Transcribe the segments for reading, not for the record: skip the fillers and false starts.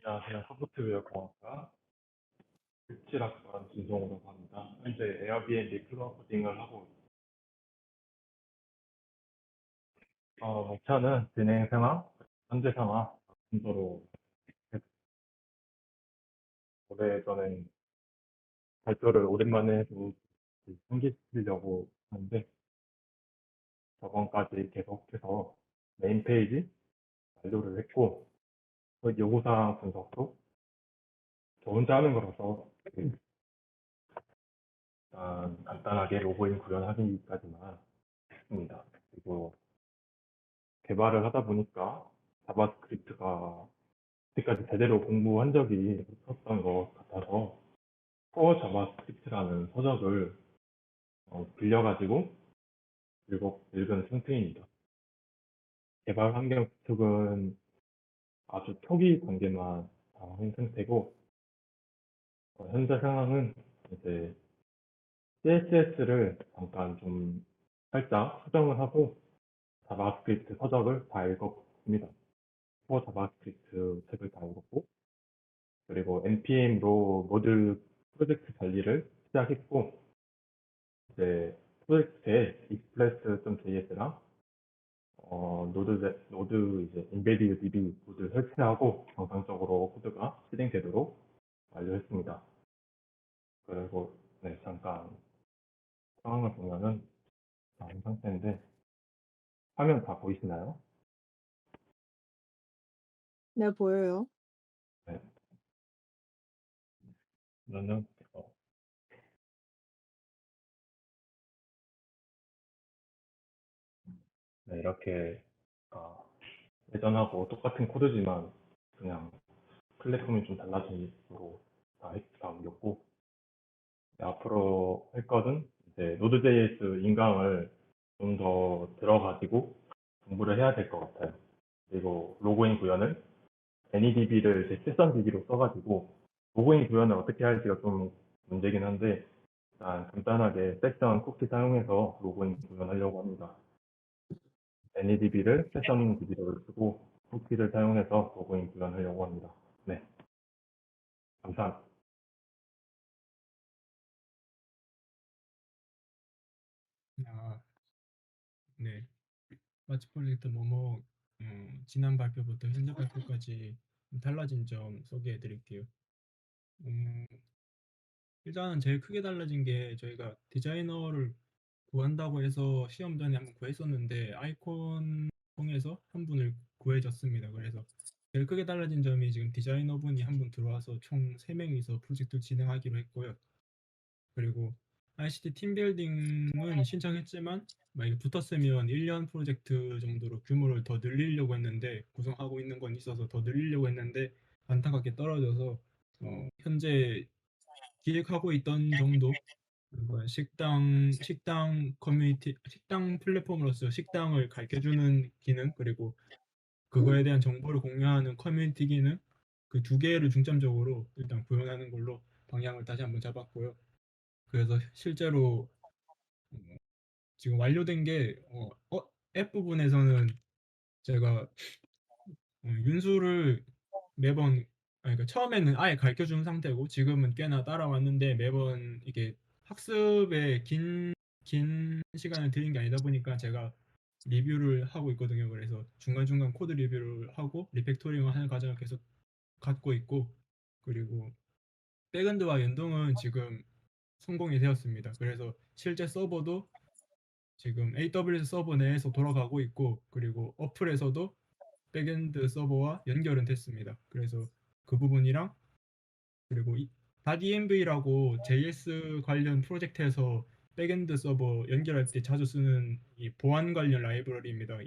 안녕하세요. 소프트웨어 공학과 17학번 진종으로 합니다. 현재 에어비앤비 클라우드 코딩을 하고 있습니다. 목표는 진행 상황, 현재 상황 순서로 오래전에 발표를 오랜만에 해서 상기시키려고 하는데 저번까지 계속해서 메인 페이지 완료를 했고 요구사항 분석도 저 혼자 하는 거라서 일단 간단하게 로그인 구현하기까지만 했습니다. 그리고 개발을 하다 보니까 자바스크립트가 그때까지 제대로 공부한 적이 없었던 것 같아서 코어 자바스크립트라는 서적을 빌려가지고 읽은 상태입니다. 개발 환경 구축은 아주 초기 단계만 한 상태고 현재 상황은 이제 CSS를 잠깐 좀 살짝 수정을 하고 자바스크립트 서적을 다 읽었습니다. 코어 자바스크립트 책을 다 읽었고 그리고 npm로 모듈 프로젝트 관리를 시작했고 이제 프로젝트에 express.js랑 노드 이제 embedded db 모듈 설치하고 정상적으로 코드가 실행되도록 완료했습니다. 그리고 네, 잠깐 상황을 보면은 다음 상태인데 화면 다 보이시나요? 네, 보여요. 네, 그러면 네, 이렇게 어, 예전하고 똑같은 코드지만 그냥 플랫폼이 좀 달라지도록 다 옮겼고 앞으로 할 것은 이제 노드.js 인강을 좀 더 들어가지고 공부를 해야 될 것 같아요. 그리고 로그인 구현을 AnyDB를 제 세션DB로 써가지고 로그인 구현을 어떻게 할지가 좀 문제긴 한데 일단 간단하게 세션 쿠키 사용해서 로그인 구현하려고 합니다. AnyDB를 세션DB로 쓰고 쿠키를 사용해서 로그인 구현하려고 합니다. 네, 감사합니다. 아, 네. 마치 프로젝트 뭐뭐 지난 발표부터 현재 발표까지 달라진 점 소개해 드릴게요. 음, 일단은 제일 크게 달라진 게 저희가 디자이너를 구한다고 해서 시험 전에 한번 구했었는데 아이콘 통해서 한 분을 구해줬습니다. 그래서 제일 크게 달라진 점이 지금 디자이너분이 한 분 들어와서 총 3명이서 프로젝트를 진행하기로 했고요. 그리고 ICT 팀빌딩은 신청했지만 만약에 붙었으면 1년 프로젝트 정도로 규모를 더 늘리려고 했는데 구성하고 있는 건 있어서 더 늘리려고 했는데 안타깝게 떨어져서 현재 기획하고 있던 정도 식당 커뮤니티 식당 플랫폼으로서 식당을 가르쳐주는 기능 그리고 그거에 대한 정보를 공유하는 커뮤니티 기능 그 두 개를 중점적으로 일단 구현하는 걸로 방향을 다시 한번 잡았고요. 그래서 실제로 지금 완료된 게 앱 부분에서는 제가 윤수를 매번 그러니까 처음에는 아예 가르쳐 주는 상태고 지금은 꽤나 따라왔는데 매번 이게 학습에 긴 시간을 들인 게 아니다 보니까 제가 리뷰를 하고 있거든요. 그래서 중간중간 코드 리뷰를 하고 리팩토링을 하는 과정을 계속 갖고 있고 그리고 백엔드와 연동은 지금 성공이 되었습니다. 그래서 실제 서버도 지금 AWS 서버 내에서 돌아가고 있고 그리고 어플에서도 백엔드 서버와 연결은 됐습니다. 그래서 그 부분이랑 그리고 DadDMV라고 JS 관련 프로젝트에서 백엔드 서버 연결할 때 자주 쓰는 이 보안 관련 라이브러리입니다.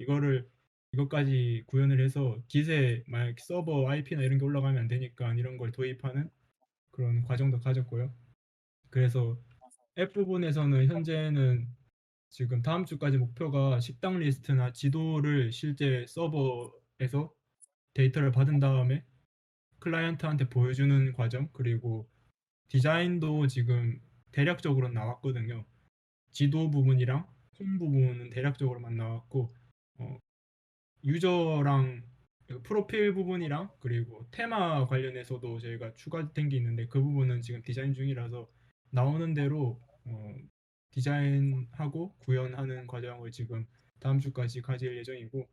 이것까지 구현을 해서 기세 만약 서버 IP나 이런 게 올라가면 안 되니까 이런 걸 도입하는 그런 과정도 가졌고요. 그래서 앱 부분에서는 현재는 지금 다음 주까지 목표가 식당 리스트나 지도를 실제 서버에서 데이터를 받은 다음에 클라이언트한테 보여주는 과정 그리고 디자인도 지금 대략적으로 나왔거든요. 지도 부분이랑 홈 부분은 대략적으로만 나왔고 어, 유저랑 그 프로필 부분이랑 그리고 테마 관련해서도 저희가 추가된 게 있는데 그 부분은 지금 디자인 중이라서 나오는 대로 디자인하고 구현하는 과정을 지금 다음 주까지 가질 예정이고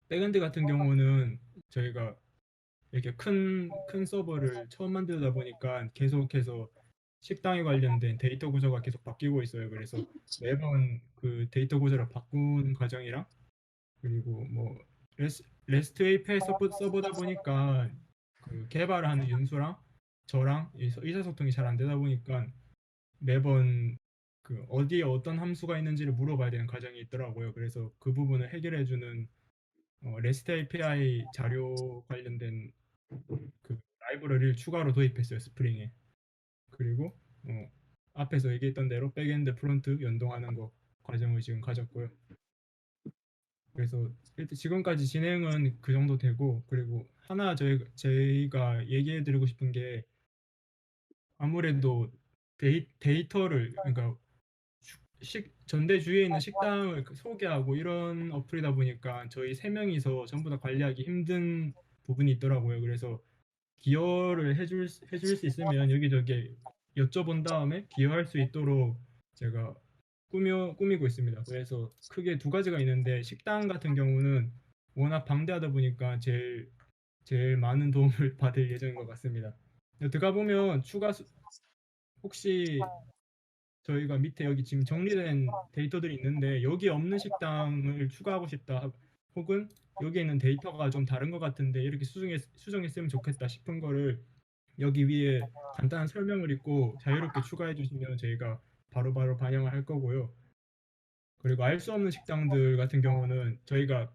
백엔드 같은 경우는 저희가 이렇게 큰 서버를 처음 만들다 보니까 계속해서 식당에 관련된 데이터 구조가 계속 바뀌고 있어요. 그래서 매번 그 데이터 구조를 바꾸는 과정이랑 그리고 뭐 레스트 API 서버다 보니까 그 개발하는 윤수랑 저랑 의사소통이 잘 안 되다 보니까 매번 그 어디에 어떤 함수가 있는지를 물어봐야 되는 과정이 있더라고요. 그래서 그 부분을 해결해주는 REST API 자료 관련된 그 라이브러리를 추가로 도입했어요, 스프링에. 그리고 앞에서 얘기했던 대로 백엔드 프론트 연동하는 거 과정을 지금 가졌고요. 그래서 일단 지금까지 진행은 그 정도 되고 그리고 하나 저희가 얘기해 드리고 싶은 게 아무래도 데이터를 그러니까 전대주위에 있는 식당을 소개하고 이런 어플이다 보니까 저희 세 명이서 전부 다 관리하기 힘든 부분이 있더라고요. 그래서 기여를 해줄 수 있으면 여기저기 여쭤본 다음에 기여할 수 있도록 제가 꾸미고 있습니다. 그래서 크게 두 가지가 있는데 식당 같은 경우는 워낙 방대하다 보니까 제일 많은 도움을 받을 예정인 것 같습니다. 들어가 보면 혹시 저희가 밑에 여기 지금 정리된 데이터들이 있는데 여기 없는 식당을 추가하고 싶다 혹은 여기 있는 데이터가 좀 다른 것 같은데 이렇게 수정했으면 좋겠다 싶은 거를 여기 위에 간단한 설명을 읽고 자유롭게 추가해 주시면 저희가 바로바로 반영을 할 거고요. 그리고 알 수 없는 식당들 같은 경우는 저희가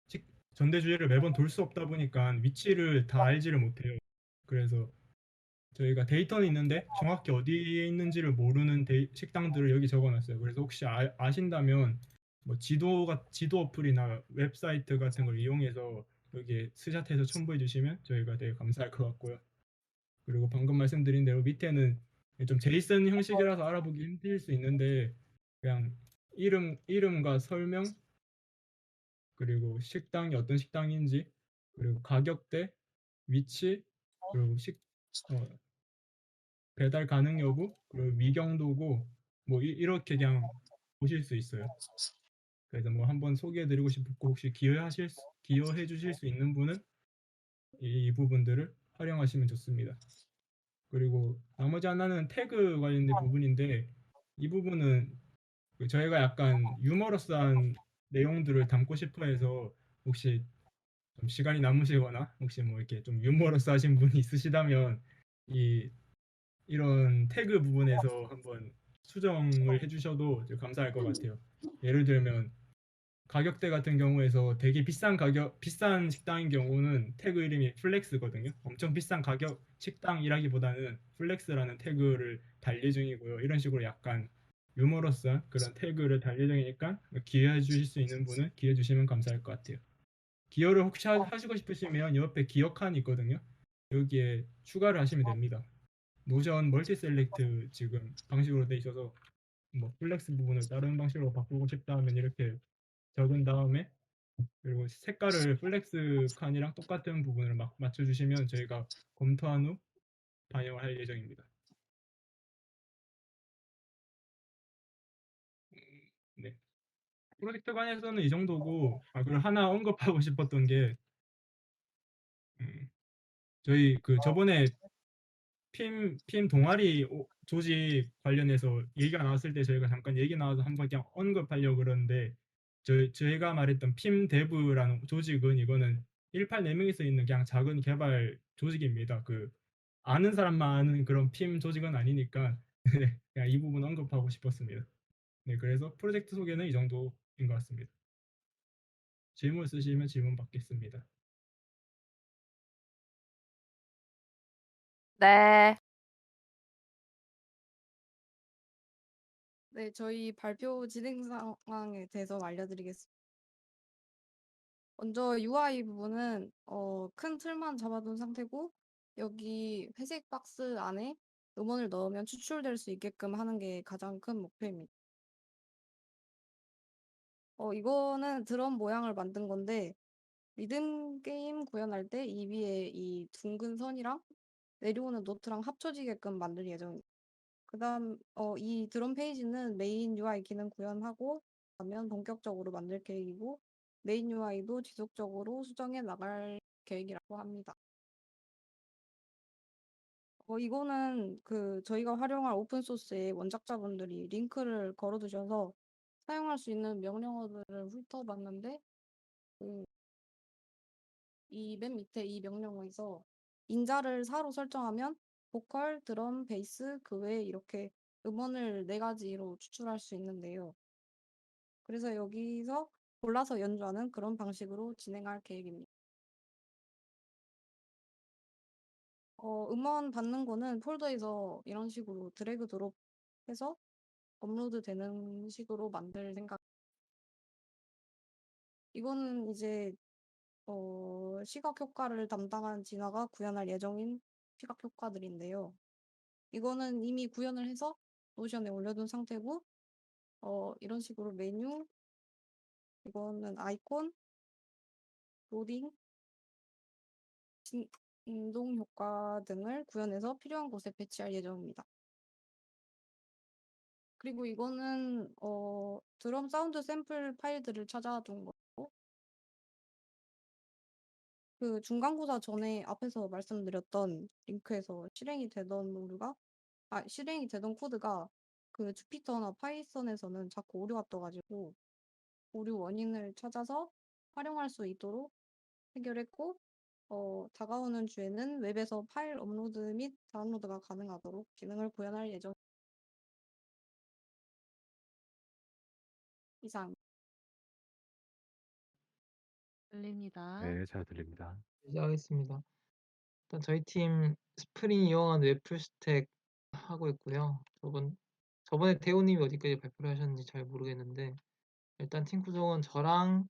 식- 전대주의를 매번 돌 수 없다 보니까 위치를 다 알지를 못해요. 그래서 저희가 데이터는 있는데 정확히 어디에 있는지를 모르는 식당들을 여기 적어놨어요. 그래서 혹시 아신다면 뭐 지도 어플이나 웹사이트 같은 걸 이용해서 여기에 스샷해서 첨부해 주시면 저희가 되게 감사할 것 같고요. 그리고 방금 말씀드린 대로 밑에는 좀 제이슨 형식이라서 알아보기 힘들 수 있는데 그냥 이름과 설명 그리고 식당이 어떤 식당인지 그리고 가격대 위치 그리고 어, 배달 가능 여부 그리고 위경도고 뭐 이렇게 그냥 보실 수 있어요. 그래서 뭐 한번 소개해드리고 싶고 혹시 기여해 주실 수 있는 분은 이 부분들을 활용하시면 좋습니다. 그리고 나머지 하나는 태그 관련된 부분인데 이 부분은 저희가 약간 유머러스한 내용들을 담고 싶어 해서 혹시 좀 시간이 남으시거나 혹시 뭐 이렇게 좀 유머러스 하신 분이 있으시다면 이 이런 태그 부분에서 한번 수정을 해주셔도 감사할 것 같아요. 예를 들면 가격대 같은 경우에서 되게 비싼 식당인 경우는 태그 이름이 플렉스거든요. 엄청 비싼 가격 식당이라기보다는 플렉스라는 태그를 달리 중이고요. 이런 식으로 약간 유머러스한 그런 태그를 달리 중이니까 기여해 주실 수 있는 분은 기여해 주시면 감사할 것 같아요. 기여를 혹시 하시고 싶으시면 옆에 기여 칸이 있거든요. 여기에 추가를 하시면 됩니다. 노션 멀티 셀렉트 지금 방식으로 돼 있어서 뭐 플렉스 부분을 다른 방식으로 바꾸고 싶다 하면 이렇게 적은 다음에 그리고 색깔을 플렉스 칸이랑 똑같은 부분을 막 맞춰주시면 저희가 검토한 후 반영을 할 예정입니다. 네. 프로젝트 관에서는 이 정도고 그리고 하나 언급하고 싶었던 게 음, 저희 그 저번에 PM 동아리 조직 관련해서 얘기가 나왔을 때 저희가 잠깐 얘기 나와서 한번 그냥 언급하려고 그러는데 저희가 말했던 PM 데브라는 조직은 이거는 4명이서 있는 그냥 작은 개발 조직입니다. 그 아는 사람만 아는 그런 PM 조직은 아니니까 그냥 이 부분 언급하고 싶었습니다. 네, 그래서 프로젝트 소개는 이 정도인 것 같습니다. 질문 있으시면 질문 받겠습니다. 네. 네, 저희 발표 진행 상황에 대해서 알려드리겠습니다. 먼저 UI 부분은 큰 틀만 잡아둔 상태고 여기 회색 박스 안에 음원을 넣으면 추출될 수 있게끔 하는 게 가장 큰 목표입니다. 이거는 드럼 모양을 만든 건데 리듬 게임 구현할 때 이 위에 이 둥근 선이랑 내려오는 노트랑 합쳐지게끔 만들 예정입니다. 그다음 이 드럼 페이지는 메인 UI 기능 구현하고 하면 본격적으로 만들 계획이고 메인 UI도 지속적으로 수정해 나갈 계획이라고 합니다. 이거는 그 저희가 활용할 오픈 소스에 원작자분들이 링크를 걸어 두셔서 사용할 수 있는 명령어들을 훑어봤는데 이 맨 밑에 이 명령어에서 인자를 4로 설정하면 보컬, 드럼, 베이스 그 외에 이렇게 음원을 4가지로 추출할 수 있는데요. 그래서 여기서 골라서 연주하는 그런 방식으로 진행할 계획입니다. 음원 받는 거는 폴더에서 이런 식으로 드래그 드롭 해서 업로드 되는 식으로 만들 생각. 이거는 이제 시각 효과를 담당한 진화가 구현할 예정인 시각 효과들인데요. 이거는 이미 구현을 해서 노션에 올려둔 상태고 이런 식으로 메뉴, 이거는 아이콘, 로딩, 진동 효과 등을 구현해서 필요한 곳에 배치할 예정입니다. 그리고 이거는 드럼 사운드 샘플 파일들을 찾아둔 거고 그 중간고사 전에 앞에서 말씀드렸던 링크에서 실행이 되던 코드가 그 주피터나 파이썬에서는 자꾸 오류가 떠가지고 오류 원인을 찾아서 활용할 수 있도록 해결했고 다가오는 주에는 웹에서 파일 업로드 및 다운로드가 가능하도록 기능을 구현할 예정. 이상. 들립니다. 네, 잘 들립니다. 시작하겠습니다. 일단 저희 팀 스프링 이용한 웹 풀스택 하고 있고요. 저번에 대호님이 어디까지 발표를 하셨는지 잘 모르겠는데 일단 팀 구성은 저랑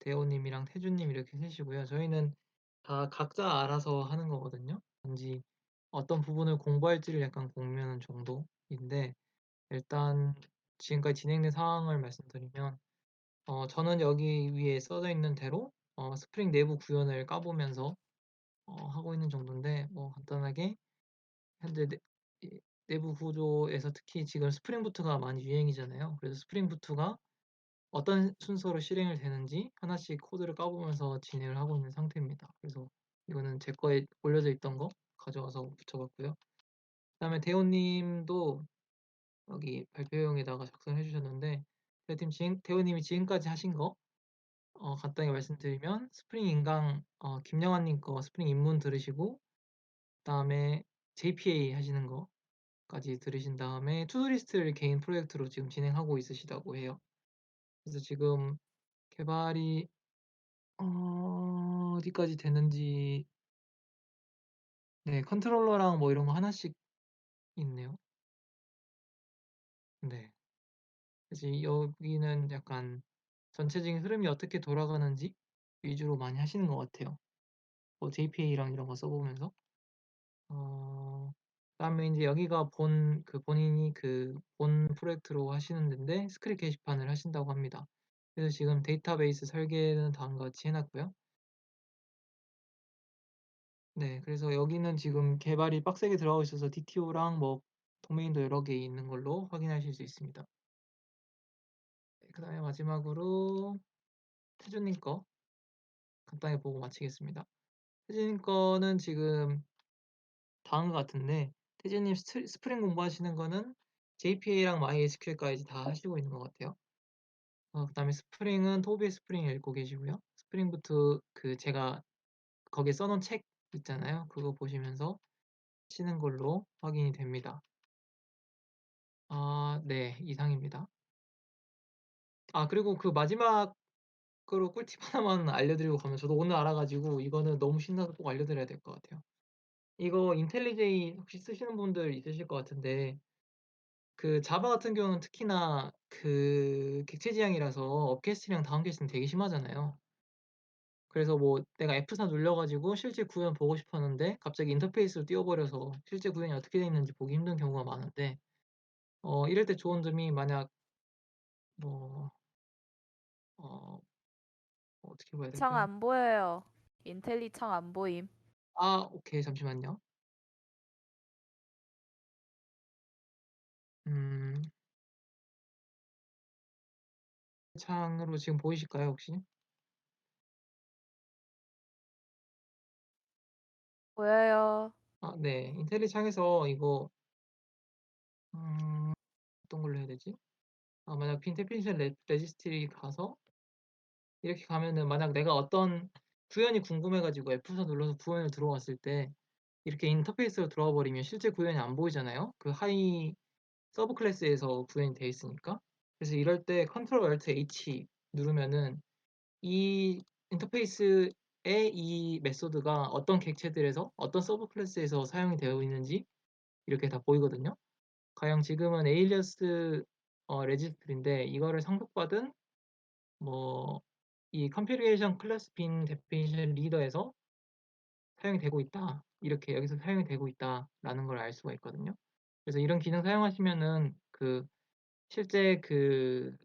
대호님이랑 태준님 이렇게 셋이고요. 저희는 다 각자 알아서 하는 거거든요. 단지 어떤 부분을 공부할지를 약간 공유하는 정도인데 일단 지금까지 진행된 상황을 말씀드리면 저는 여기 위에 써져 있는 대로 스프링 내부 구현을 까보면서 하고 있는 정도인데 뭐 간단하게 현재 내부 구조에서 특히 지금 스프링 부트가 많이 유행이잖아요. 그래서 스프링 부트가 어떤 순서로 실행을 되는지 하나씩 코드를 까보면서 진행을 하고 있는 상태입니다. 그래서 이거는 제 거에 올려져 있던 거 가져와서 붙여봤고요. 그다음에 대호님도 여기 발표용에다가 작성해 주셨는데 대호님이 지금까지 하신 거 간단히 말씀드리면 스프링 인강 김영환님 거 스프링 입문 들으시고 그다음에 JPA 하시는 거까지 들으신 다음에 투두리스트를 개인 프로젝트로 지금 진행하고 있으시다고 해요. 그래서 지금 개발이 어디까지 됐는지 네, 컨트롤러랑 뭐 이런 거 하나씩 있네요. 네. 그래서 여기는 약간 전체적인 흐름이 어떻게 돌아가는지 위주로 많이 하시는 것 같아요. 뭐 JPA랑 이런 거 써보면서. 그다음에 이제 여기가 본인이 본 프로젝트로 하시는 데인데 스크립 게시판을 하신다고 합니다. 그래서 지금 데이터베이스 설계는 다음과 같이 해놨고요. 네, 그래서 여기는 지금 개발이 빡세게 들어가고 있어서 DTO랑 뭐 도메인도 여러 개 있는 걸로 확인하실 수 있습니다. 네, 그다음에 마지막으로 태준님 거 간단히 보고 마치겠습니다. 태준님 거는 지금 다음 것 같은데 태준님 스프링 공부하시는 거는 JPA랑 MySQL까지 다 하시고 있는 것 같아요. 그다음에 스프링은 토비의 스프링 읽고 계시고요. 스프링부터 제가 거기에 써놓은 책 있잖아요. 그거 보시면서 치는 걸로 확인이 됩니다. 네, 이상입니다. 그리고 그 마지막으로 꿀팁 하나만 알려드리고 가면 저도 오늘 알아가지고 이거는 너무 신나서 꼭 알려드려야 될 것 같아요. 이거 인텔리제이 혹시 쓰시는 분들 있으실 것 같은데 그 자바 같은 경우는 특히나 그 객체 지향이라서 업캐스트랑 다운캐스트는 되게 심하잖아요. 그래서 뭐 내가 F4 눌러가지고 실제 구현 보고 싶었는데 갑자기 인터페이스로 띄워버려서 실제 구현이 어떻게 되어 있는지 보기 힘든 경우가 많은데 이럴 때 좋은 점이 만약 뭐 어떻게 봐야 창 될까요? 안 보여요. 인텔리 창 안 보임. 아, 오케이. 잠시만요. 음, 창으로 지금 보이실까요, 혹시? 보여요. 아, 네. 인텔리 창에서 이거 어떤 걸로 해야 되지? 아, 만약 빈테피니션 레지스트리 가서 이렇게 가면은 만약 내가 어떤 구현이 궁금해가지고 F4 눌러서 구현을 들어갔을 때 이렇게 인터페이스로 들어와 버리면 실제 구현이 안 보이잖아요. 그 하이 서브 클래스에서 구현이 돼 있으니까. 그래서 이럴 때 Ctrl Alt H 누르면은 이 인터페이스의 이 메소드가 어떤 객체들에서 어떤 서브 클래스에서 사용이 되어 있는지 이렇게 다 보이거든요. 가령 지금은 에일리어스 레지스트리인데 이거를 상속받은 뭐 이 컴퓨테이션 클래스 빈 데피니션 리더에서 사용이 되고 있다. 이렇게 여기서 사용이 되고 있다라는 걸 알 수가 있거든요. 그래서 이런 기능 사용하시면은 그 실제 그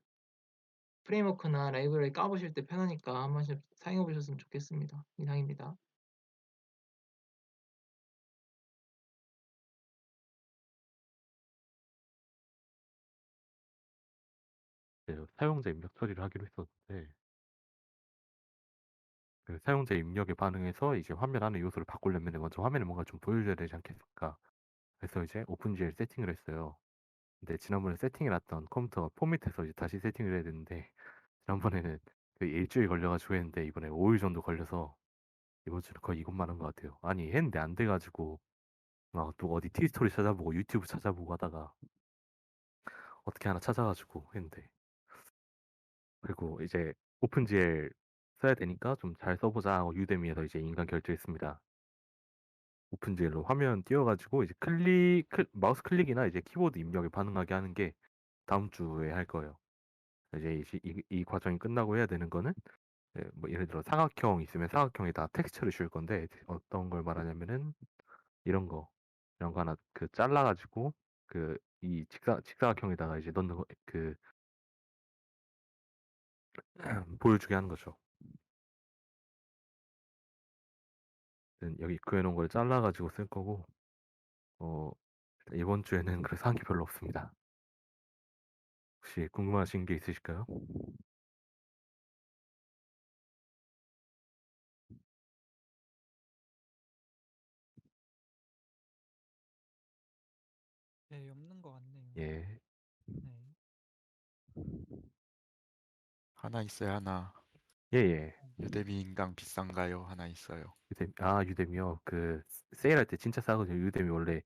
프레임워크나 라이브러리 까보실 때 편하니까 한 번씩 사용해 보셨으면 좋겠습니다. 이상입니다. 네, 사용자 입력 처리를 하기로 했었는데 그 사용자 입력에 반응해서 이제 화면 안에 요소를 바꾸려면 먼저 화면에 뭔가 좀 보여줘야 되지 않겠습니까? 그래서 이제 오픈GL 세팅을 했어요. 근데 지난번에 세팅해놨던 컴퓨터 포맷해서 이제 다시 세팅을 해야 되는데 지난번에는 그 일주일 걸려가지고 했는데 이번에 5일 정도 걸려서 이번 주는 거의 이것만 한 것 같아요. 아니 했는데 안 돼가지고 막 또 어디 티스토리 찾아보고 유튜브 찾아보고 하다가 어떻게 하나 찾아가지고 했는데 그리고 이제 오픈GL 써야 되니까 좀 잘 써보자 하고 유대미에서 이제 인간 결제했습니다. 오픈GL로 화면 띄워가지고 이제 마우스 클릭이나 이제 키보드 입력에 반응하게 하는 게 다음 주에 할 거예요. 이제 이 과정이 끝나고 해야 되는 거는 뭐 예를 들어 사각형 있으면 사각형에다 텍스처를 줄 건데 어떤 걸 말하냐면은 이런 거 하나 그 잘라가지고 그 이 직사각형에다가 이제 넣는 거 그 보여주게 하는 거죠. 여기 구해놓은 걸 잘라가지고 쓸 거고 이번 주에는 그래서 한 게 별로 없습니다. 혹시 궁금하신 게 있으실까요? 네, 없는 것 같네요. 예. 네. 하나 있어요, 하나. 예예. 유대비 인강 비싼가요? 하나 있어요. 유대미요. 그 세일할 때 진짜 싸거든요. 유대미 원래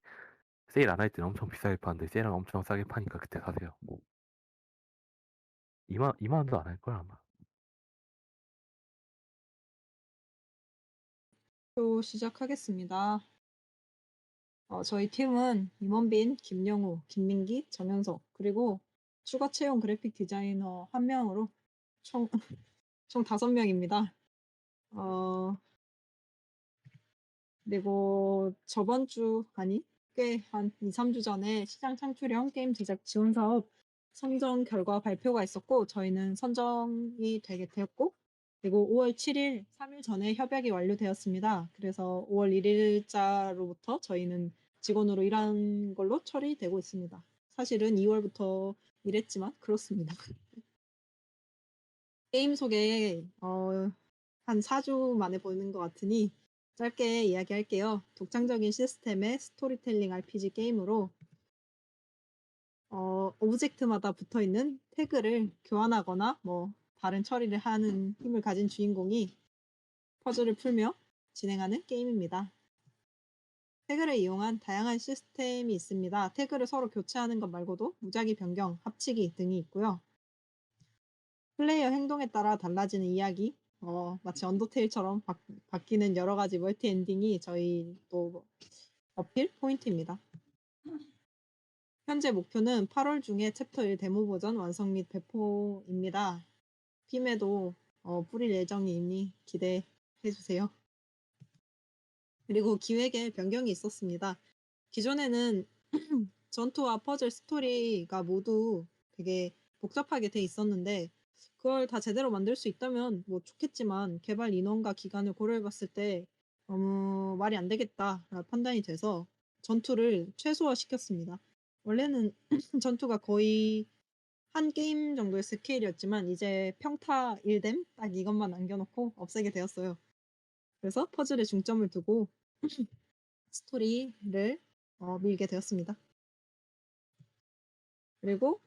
세일 안 할 때는 엄청 비싸게 파는데 세일하면 엄청 싸게 파니까 그때 사세요. 2만 원도 안 할 걸 아마. 또 시작하겠습니다. 저희 팀은 임원빈, 김영우, 김민기, 정현석, 그리고 추가 채용 그래픽 디자이너 1명으로 총 5명입니다. 그리고 저번 주, 아니, 꽤 한 2, 3주 전에 시장 창출형 게임 제작 지원 사업 선정 결과 발표가 있었고, 저희는 선정이 되게 되었고, 그리고 5월 7일, 3일 전에 협약이 완료되었습니다. 그래서 5월 1일자로부터 저희는 직원으로 일하는 걸로 처리되고 있습니다. 사실은 2월부터 일했지만 그렇습니다. 게임 소개 한 4주 만에 보는 것 같으니 짧게 이야기할게요. 독창적인 시스템의 스토리텔링 RPG 게임으로 오브젝트마다 붙어있는 태그를 교환하거나 뭐 다른 처리를 하는 힘을 가진 주인공이 퍼즐을 풀며 진행하는 게임입니다. 태그를 이용한 다양한 시스템이 있습니다. 태그를 서로 교체하는 것 말고도 무작위 변경, 합치기 등이 있고요. 플레이어 행동에 따라 달라지는 이야기, 마치 언더테일처럼 바뀌는 여러 가지 멀티 엔딩이 저희 또 어필 포인트입니다. 현재 목표는 8월 중에 챕터 1 데모 버전 완성 및 배포입니다. 핌에도 뿌릴 예정이니 기대해 주세요. 그리고 기획에 변경이 있었습니다. 기존에는 전투와 퍼즐 스토리가 모두 되게 복잡하게 돼 있었는데 그걸 다 제대로 만들 수 있다면 뭐 좋겠지만 개발 인원과 기간을 고려해 봤을 때 너무 말이 안 되겠다라는 판단이 돼서 전투를 최소화시켰습니다. 원래는 전투가 거의 한 게임 정도의 스케일이었지만 이제 평타 1뎀 딱 이것만 남겨놓고 없애게 되었어요. 그래서 퍼즐에 중점을 두고 스토리를 밀게 되었습니다. 그리고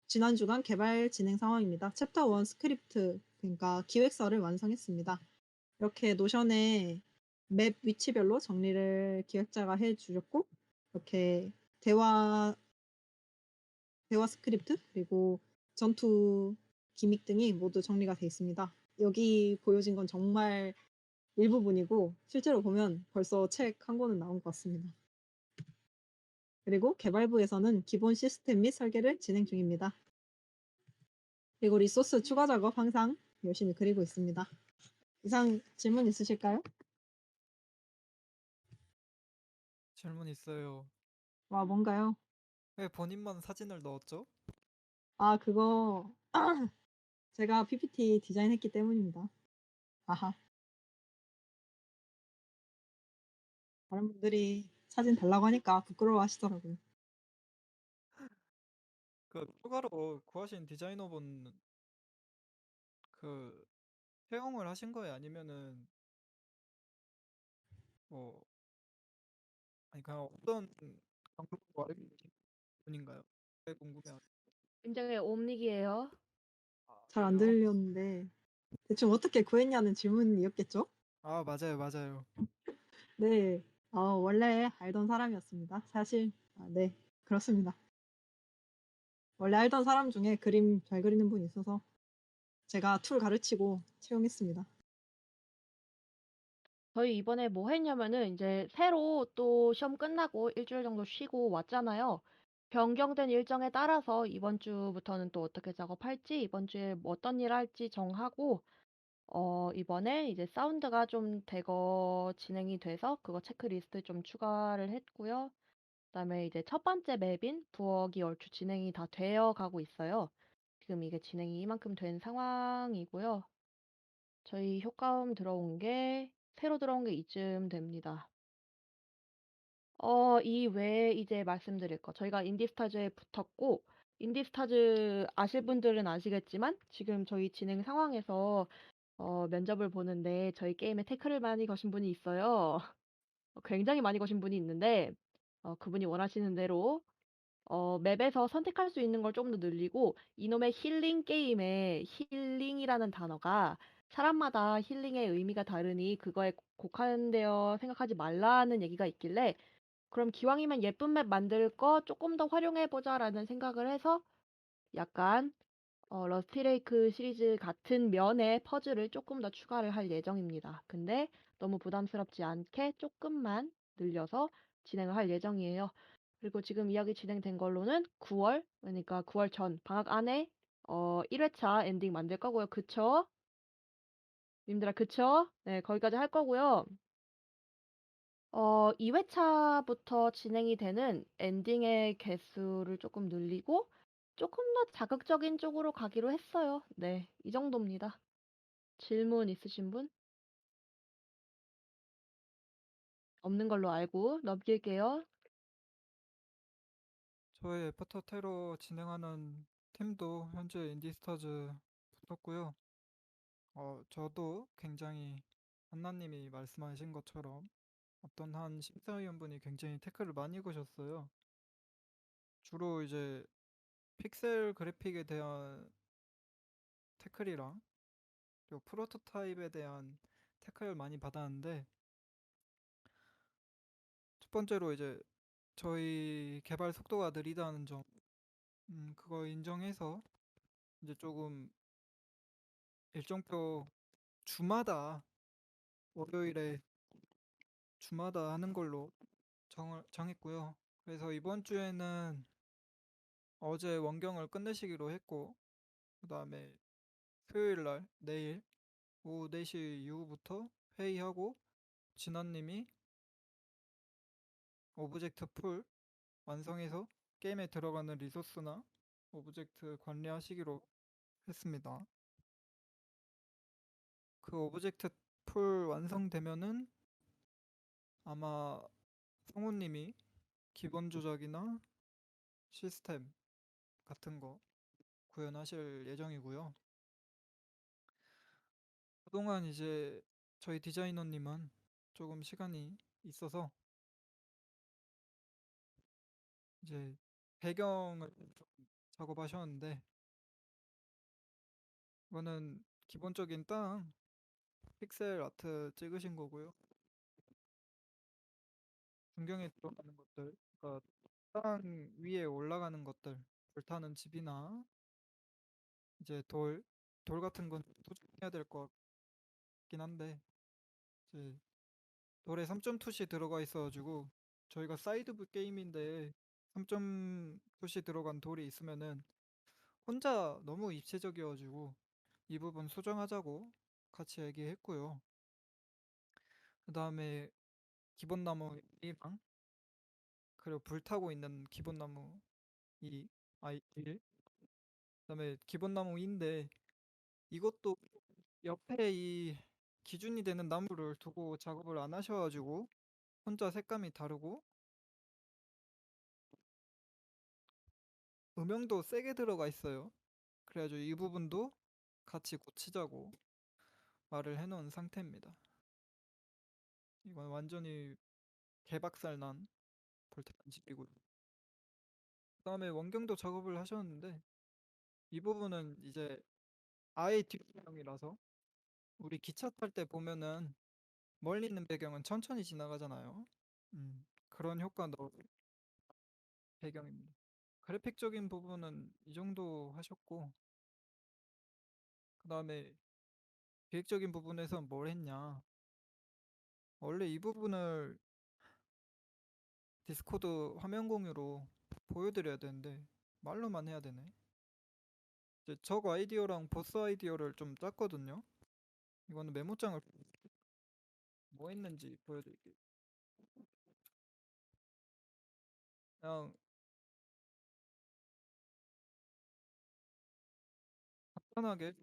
지난 주간 개발 진행 상황입니다. 챕터 1 스크립트, 그러니까 기획서를 완성했습니다. 이렇게 노션에 맵 위치별로 정리를 기획자가 해주셨고, 이렇게 대화 스크립트, 그리고 전투 기믹 등이 모두 정리가 되어 있습니다. 여기 보여진 건 정말 일부분이고, 실제로 보면 벌써 책 한 권은 나온 것 같습니다. 그리고 개발부에서는 기본 시스템 및 설계를 진행 중입니다. 그리고 리소스 추가 작업 항상 열심히 그리고 있습니다. 이상 질문 있으실까요? 질문 있어요. 와, 뭔가요? 왜 본인만 사진을 넣었죠? 아, 그거 제가 PPT 디자인했기 때문입니다. 아하. 다른 분들이 사진 달라고 하니까 부끄러워 하시더라고요. 그 추가로 구하신 디자이너분 그 채용을 하신 거예요? 아니면은 뭐 아니 그냥 어떤 방법으로 알고 계신 분인가요? 그게 궁금해요. 굉장히 옴닉이에요. 잘 안 그래요? 들렸는데 대충 어떻게 구했냐는 질문이었겠죠? 아 맞아요 맞아요. 네. 원래 알던 사람이었습니다. 사실 네, 그렇습니다. 원래 알던 사람 중에 그림 잘 그리는 분이 있어서 제가 툴 가르치고 채용했습니다. 저희 이번에 뭐 했냐면은 이제 새로 또 시험 끝나고 일주일 정도 쉬고 왔잖아요. 변경된 일정에 따라서 이번 주부터는 또 어떻게 작업할지, 이번 주에 뭐 어떤 일 할지 정하고, 이번에 이제 사운드가 좀 대거 진행이 돼서 그거 체크리스트 좀 추가를 했고요. 그다음에 이제 첫 번째 맵인 부엌이 얼추 진행이 다 되어 가고 있어요. 지금 이게 진행이 이만큼 된 상황이고요. 저희 효과음 새로 들어온 게 이쯤 됩니다. 이 외에 이제 말씀드릴 거. 저희가 인디스타즈에 붙었고, 인디스타즈 아실 분들은 아시겠지만, 지금 저희 진행 상황에서 면접을 보는데 저희 게임에 태클을 많이 거신 분이 있어요. 굉장히 많이 거신 분이 있는데, 그분이 원하시는 대로 맵에서 선택할 수 있는 걸 좀 더 늘리고 이놈의 힐링 게임에 힐링이라는 단어가 사람마다 힐링의 의미가 다르니 그거에 국한되어 생각하지 말라는 얘기가 있길래 그럼 기왕이면 예쁜 맵 만들 거 조금 더 활용해 보자라는 생각을 해서 약간 러스티레이크 시리즈 같은 면의 퍼즐을 조금 더 추가를 할 예정입니다. 근데 너무 부담스럽지 않게 조금만 늘려서 진행을 할 예정이에요. 그리고 지금 이야기 진행된 걸로는 9월, 그러니까 9월 전 방학 안에 1회차 엔딩 만들 거고요. 그쵸? 님들아, 그쵸? 네, 거기까지 할 거고요. 2회차부터 진행이 되는 엔딩의 개수를 조금 늘리고 조금 더 자극적인 쪽으로 가기로 했어요. 네, 이 정도입니다. 질문 있으신 분? 없는 걸로 알고 넘길게요. 저희 애프터 테러 진행하는 팀도 현재 인디스타즈 붙었고요. 저도 굉장히 한나님이 말씀하신 것처럼 어떤 한 심사위원분이 굉장히 태클을 많이 거셨어요. 주로 이제 픽셀 그래픽에 대한 태클이랑 그리고 프로토타입에 대한 태클을 많이 받았는데 첫 번째로 이제 저희 개발 속도가 느리다는 점, 그거 인정해서 이제 조금 일정표 주마다 월요일에 주마다 하는 걸로 정했고요. 그래서 이번 주에는 어제 원경을 끝내시기로 했고, 그 다음에 토요일 날, 내일 오후 4시 이후부터 회의하고, 진원님이 오브젝트 풀 완성해서 게임에 들어가는 리소스나 오브젝트 관리하시기로 했습니다. 그 오브젝트 풀 완성되면은 아마 성우님이 기본 조작이나 시스템 같은 거 구현하실 예정이고요. 그동안 이제 저희 디자이너님은 조금 시간이 있어서 이제 배경을 좀 작업하셨는데 이거는 기본적인 땅 픽셀 아트 찍으신 거고요. 중경에 들어가는 것들, 그러니까 땅 위에 올라가는 것들, 불타는 집이나 이제 돌 같은 건 소중해야 될 것 같긴 한데 이제 돌에 3점 투시 들어가 있어가지고 저희가 사이드 게임인데 3점 투시 들어간 돌이 있으면은 혼자 너무 입체적이어가지고 이 부분 수정하자고 같이 얘기했고요. 그 다음에 기본 나무 1방 그리고 불타고 있는 기본 나무 1 그 다음에 기본 나무 2인데 이것도 옆에 이 기준이 되는 나무를 두고 작업을 안 하셔가지고 혼자 색감이 다르고 음영도 세게 들어가 있어요. 그래가지고 이 부분도 같이 고치자고 말을 해놓은 상태입니다. 이건 완전히 개박살 난 볼테란 집이고요. 그 다음에 원경도 작업을 하셨는데 이 부분은 이제 아예 뒷배경이라서 우리 기차 탈 때 보면은 멀리 있는 배경은 천천히 지나가잖아요. 그런 효과 넣은 배경입니다. 그래픽적인 부분은 이 정도 하셨고 그 다음에 기획적인 부분에선 뭘 했냐. 원래 이 부분을 디스코드 화면 공유로 보여드려야 되는데 말로만 해야 되네. 이제 적 아이디어랑 보스 아이디어를 좀 짰거든요. 이거는 메모장을 뭐 했는지 보여드릴게요. 그냥 간단하게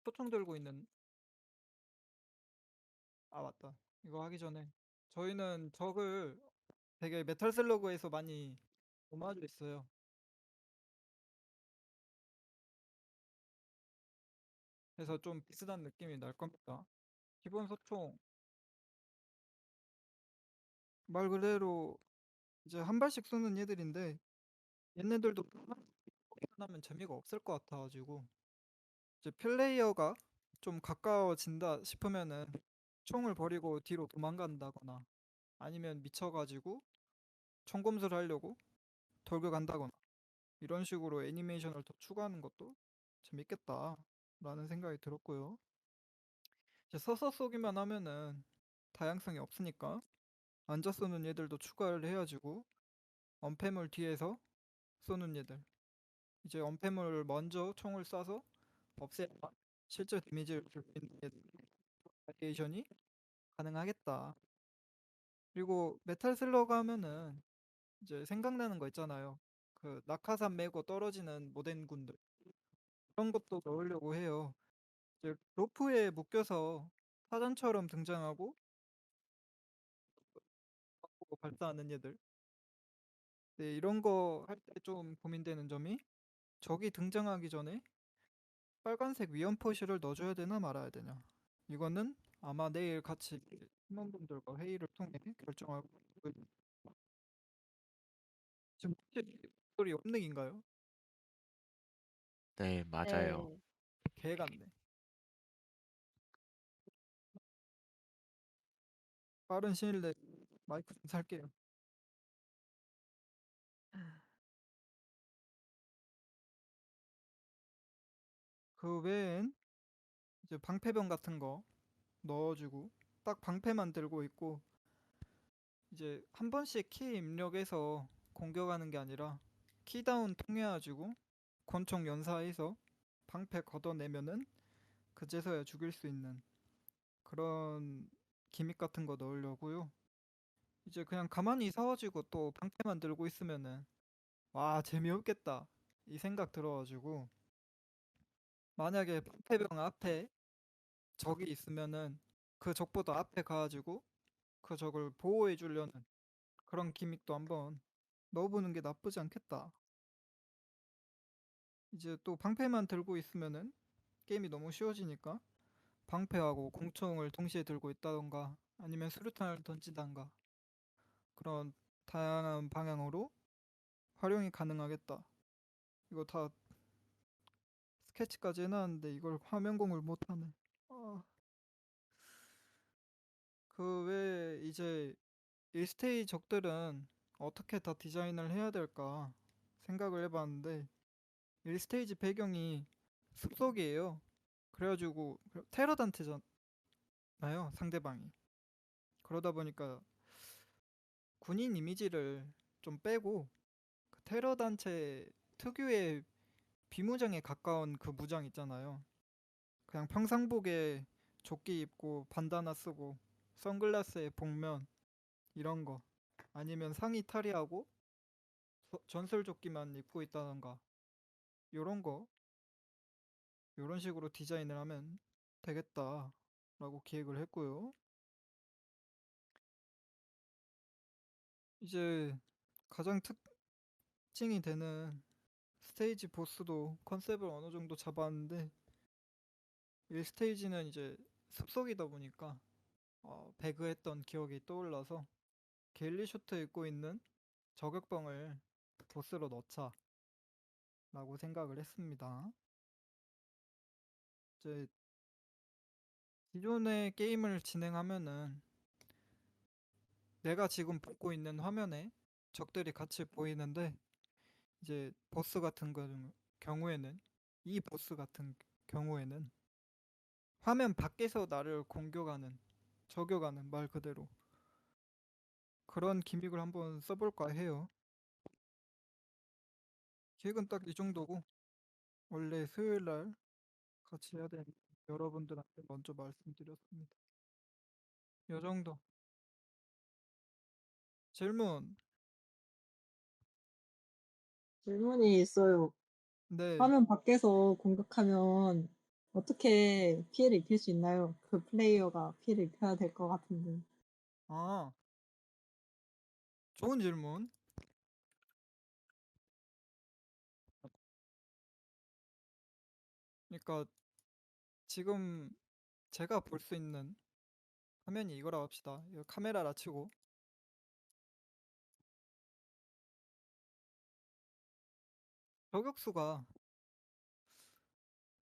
표총 들고 있는 맞다. 이거 하기 전에 저희는 적을 되게 메탈 슬러그에서 많이 오마주 했어요. 그래서 좀 비슷한 느낌이 날 겁니다. 기본 소총 말 그대로 이제 한 발씩 쏘는 얘들인데 얘네들도 하면 재미가 없을 것 같아가지고 이제 플레이어가 좀 가까워진다 싶으면은 총을 버리고 뒤로 도망간다거나 아니면 미쳐가지고 총검수를 하려고 돌격한다거나 이런 식으로 애니메이션을 더 추가하는 것도 재밌겠다라는 생각이 들었고요. 이제 서서 쏘기만 하면은 다양성이 없으니까 앉아 쏘는 얘들도 추가를 해가지고 언패물 뒤에서 쏘는 얘들 이제 언패물 먼저 총을 쏴서 없애야 실제 데미지를 줄 수 있는 얘들 바리에이션이 가능하겠다. 그리고 메탈 슬러그 하면은 이제 생각나는 거 있잖아요. 그 낙하산 메고 떨어지는 모덴 군들 그런 것도 넣으려고 해요. 이제 로프에 묶여서 사전처럼 등장하고 발사하는 얘들. 네, 이런 거 할 때 좀 고민되는 점이 적이 등장하기 전에 빨간색 위험 표시를 넣어줘야 되나 말아야 되냐. 이거는 아마 내일 같이 팀원분들과 회의를 통해 결정할 거고요. 지금 혹시 소리 없는인가요? 네, 맞아요. 네. 개 같네. 빠른 시일 내에 마이크 좀 살게요. 그 외엔 이제 방패병 같은 거 넣어주고 딱 방패만 들고 있고 이제 한 번씩 키 입력해서 공격하는 게 아니라 키다운 통해가지고 권총 연사해서 방패 걷어내면은 그제서야 죽일 수 있는 그런 기믹 같은 거 넣으려고요. 이제 그냥 가만히 서가지고 또 방패만 들고 있으면은 와 재미없겠다 이 생각 들어가지고 만약에 방패병 앞에 적이 있으면은 그 적보다 앞에 가가지고 그 적을 보호해 주려는 그런 기믹도 한번 넣어보는 게 나쁘지 않겠다. 이제 또 방패만 들고 있으면은 게임이 너무 쉬워지니까 방패하고 공총을 동시에 들고 있다던가 아니면 수류탄을 던지던가 그런 다양한 방향으로 활용이 가능하겠다. 이거 다 스케치까지 해놨는데 이걸 화면 공유를 못하네. 그 외에 이제 1스테이 적들은 어떻게 다 디자인을 해야 될까 생각을 해봤는데 1스테이지 배경이 숲속이에요. 그래가지고 테러단체잖아요, 상대방이. 그러다 보니까 군인 이미지를 좀 빼고 그 테러단체 특유의 비무장에 가까운 그 무장 있잖아요. 그냥 평상복에 조끼 입고 반다나 쓰고 선글라스에 복면 이런 거 아니면 상의 탈의하고 전설조끼만 입고 있다던가 요런 거 요런 식으로 디자인을 하면 되겠다라고 기획을 했고요. 이제 가장 특징이 되는 스테이지 보스도 컨셉을 어느 정도 잡았는데 1스테이지는 이제 숲속이다 보니까 배그했던 기억이 떠올라서 게일리 슈트 입고 있는 저격병을 보스로 넣자 라고 생각을 했습니다. 이제 기존의 게임을 진행하면은 내가 지금 보고 있는 화면에 적들이 같이 보이는데 이제 보스 같은 경우에는 이 보스 같은 경우에는 화면 밖에서 나를 공격하는 저격하는 말 그대로 그런 기믹을 한번 써볼까 해요. 기획은 딱 이 정도고 원래 수요일날 같이 해야 되는 여러분들한테 먼저 말씀드렸습니다. 요 정도. 질문. 질문이 있어요. 네. 화면 밖에서 공격하면 어떻게 피해를 입힐 수 있나요? 그 플레이어가 피해를 입혀야 될 것 같은데. 아, 좋은 질문. 그러니까 지금 제가 볼 수 있는 화면이 이거라고 합시다. 이거 카메라라 치고 저격수가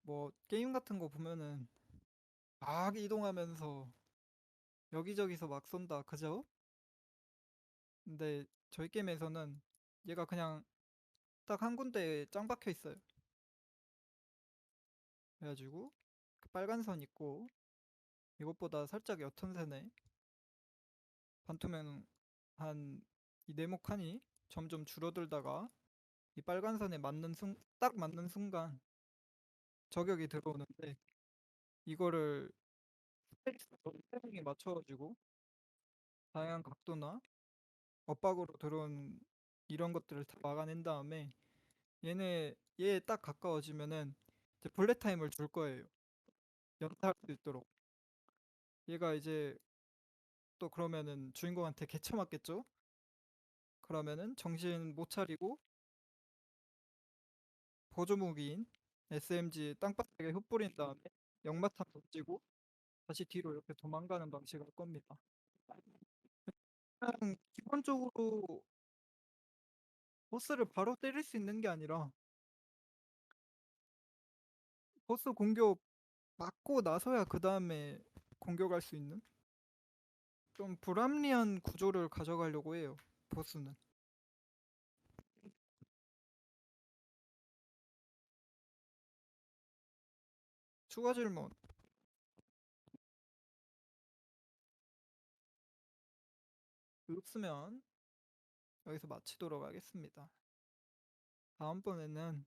뭐 게임 같은 거 보면은 막 이동하면서 여기저기서 막 쏜다, 그죠? 근데 저희 게임에서는 얘가 그냥 딱 한 군데에 짱 박혀 있어요. 그래가지고 그 빨간 선 있고 이것보다 살짝 옅은線에 반투명 한 이 네모칸이 점점 줄어들다가 이 빨간 선에 딱 맞는 순간 저격이 들어오는데 이거를 스페이스에 맞춰가지고 다양한 각도나 엇박으로 들어온 이런 것들을 다 막아낸 다음에 얘에 딱 가까워지면은 이제 블랙 타임을 줄 거예요. 연타할 수 있도록. 얘가 이제 또 그러면은 주인공한테 개쳐 맞겠죠? 그러면은 정신 못 차리고 보조무기인 SMG 땅바닥에 흩뿌린 다음에 역마탄 던지고 다시 뒤로 이렇게 도망가는 방식을 할 겁니다. 그냥 기본적으로 보스를 바로 때릴 수 있는 게 아니라 보스 공격 맞고 나서야 그 다음에 공격할 수 있는 좀 불합리한 구조를 가져가려고 해요. 보스는. 추가 질문. 없으면 여기서 마치도록 하겠습니다. 다음번에는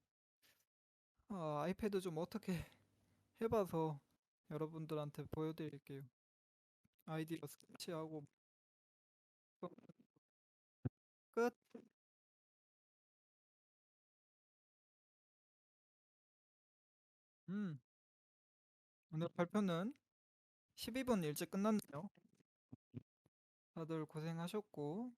아이패드 좀 어떻게 해봐서 여러분들한테 보여드릴게요. 아이디어 스케치하고 끝. 음, 오늘 발표는 12분 일찍 끝났네요. 다들 고생하셨고,